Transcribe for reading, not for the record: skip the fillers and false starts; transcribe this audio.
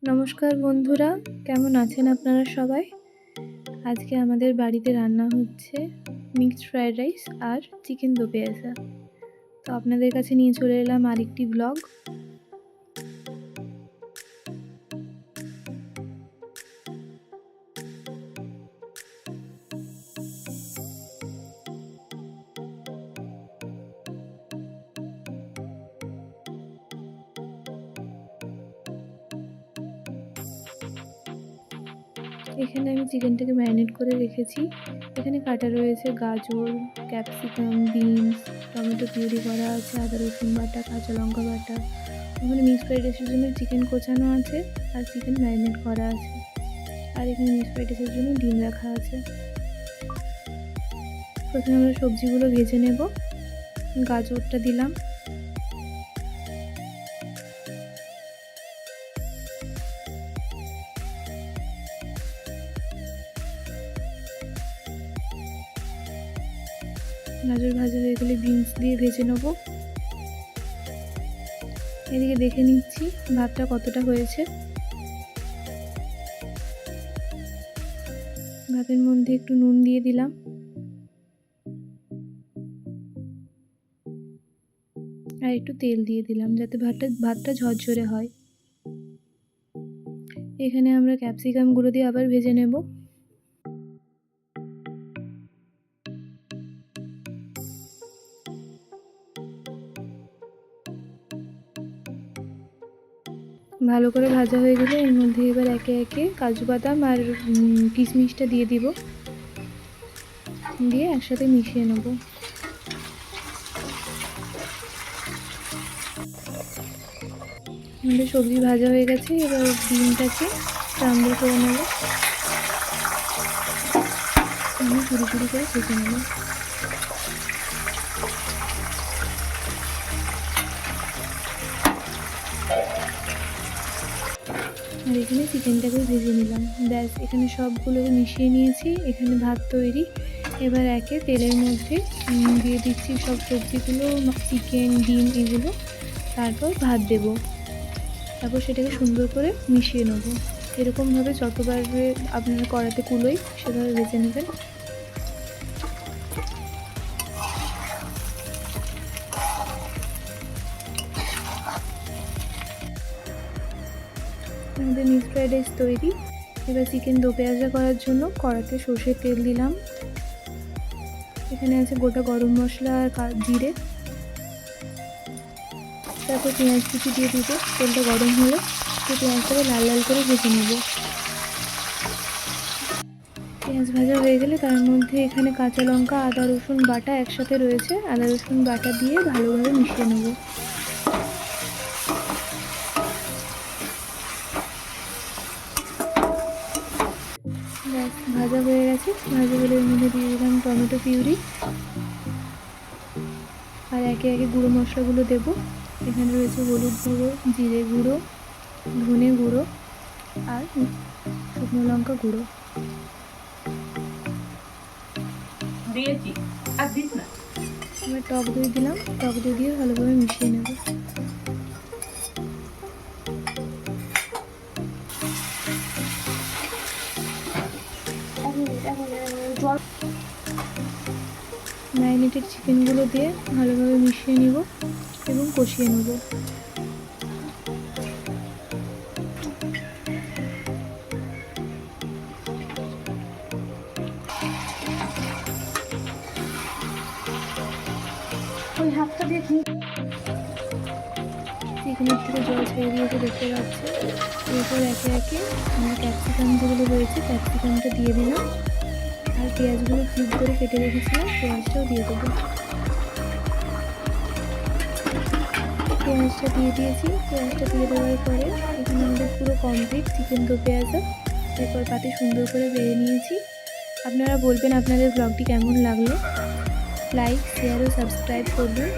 নমস্কার বন্ধুরা, কেমন আছেন আপনারা সবাই? আজকে আমাদের বাড়িতে রান্না হচ্ছে মিক্সড ফ্রায়েড রাইস আর চিকেন দো পেঁয়াজা। তো আপনাদের কাছে নিয়ে চলে এলাম আরেকটি ব্লগ। এখানে আমি চিকেনটাকে ম্যারিনেট করে রেখেছি। এখানে কাটা রয়েছে গাজর, ক্যাপসিকাম, বিনস, টমেটো পিউরি করা আছে, আদা রসুন বাটা, কাঁচা লঙ্কা বাটা। এখানে মিক্সড ফ্রাইড রাইসের জন্য চিকেন কোচানো আছে আর চিকেন ম্যারিনেট করা আছে। আর এখানে মিক্সড ফ্রাইড রাইসের জন্য ডিম রাখা আছে। প্রথমে আমরা সবজিগুলো ভেজে নেব। গাজরটা দিলাম, গাজর ভাজা হয়ে গেলে বিনস দিয়ে ভেজে নেব। এদিকে দেখে নিচ্ছি ভাতটা কতটা হয়েছে। ভাতের মধ্যে একটু নুন দিয়ে দিলাম, আর একটু তেল দিয়ে দিলাম যাতে ভাতটা ঝরঝরে হয়। এখানে আমরা ক্যাপসিকামগুলো দিয়ে আবার ভেজে নেব। ভালো করে ভাজা হয়ে গেলে এর মধ্যে এবার একে একে কাজু বাদাম আর কিশমিশটা দিয়ে দিব, দিয়ে একসাথে মিশিয়ে নেব। আমাদের সবজি ভাজা হয়ে গেছে, এবার ডিমটাকে ক্রাম্বল করে নেব। আমি ঝুড়ি ঝুড়ি করে ভেজে নেব। আর এখানে চিকেনটাকে ভেজে নিলাম। ব্যাস, এখানে সবগুলোকে মিশিয়ে নিয়েছি। এখানে ভাত তৈরি। এবার একে তেলের মধ্যে দিয়ে দিচ্ছি সব সবজিগুলো, চিকেন, ডিম এগুলো। তারপর ভাত দেব, তারপর সেটাকে সুন্দর করে মিশিয়ে নেব। এরকমভাবে যতবার আপনার কড়াতে কুলোই সেভাবে ভেজে নেবেন। আমাদের মিক্সড ফ্রাইড রাইস তৈরি। এবার চিকেন দো পেঁয়াজা করার জন্য কড়াতে সর্ষের তেল দিলাম। এখানে আছে গোটা গরম মশলা আর জিরে। তারপর পেঁয়াজ কুচি দিয়ে দিব। তেলটা গরম হলে পেঁয়াজটাকে লাল লাল করে ভেজে নেব। পেঁয়াজ ভাজা হয়ে গেলে তার মধ্যে এখানে কাঁচা লঙ্কা, আদা রসুন বাটা একসাথে রয়েছে, আদা রসুন বাটা দিয়ে ভালোভাবে মিশিয়ে নেব। ব্যাস, ভাজা হয়ে গেছে। ভাজা হলে এর মধ্যে দিয়ে দিলাম টমেটো পিউরি, আর একে একে গুঁড়ো মশলাগুলো দেব। এখানে রয়েছে হলুদ গুঁড়ো, জিরে গুঁড়ো, ধনে গুঁড়ো আর শুকনো লঙ্কা গুঁড়ো। এবার টক দই দিলাম, টক দই দিয়ে ভালোভাবে মিশিয়ে নেব। ম্যারিনেটেড চিকেনগুলো দিয়ে ভালোভাবে মিশিয়ে নেব এবং কষিয়ে নেব। ওই হাতটা দিয়ে চিকেনের থেকে জল ছেড়ে দিয়েছে দেখতে পাচ্ছি। এরপর একে একে আমার ক্যাপসিকাম যেগুলো রয়েছে ক্যাপসিকামটা দিয়ে দিলাম, আর পেঁয়াজগুলো কিউব করে কেটে রেখেছিলাম পেঁয়াজটাও দিয়ে দেবো। পেঁয়াজটা দিয়ে দিয়েছি। পেঁয়াজটা দিয়ে দেওয়ার পরে এখানে আমাদের পুরো কমপ্লিট চিকেন দো পেঁয়াজা। এরপর পাতে সুন্দর করে বেড়ে নিয়েছি। আপনারা বলবেন আপনাদের ব্লগটি কেমন লাগলো। লাইক, শেয়ার ও সাবস্ক্রাইব করবেন।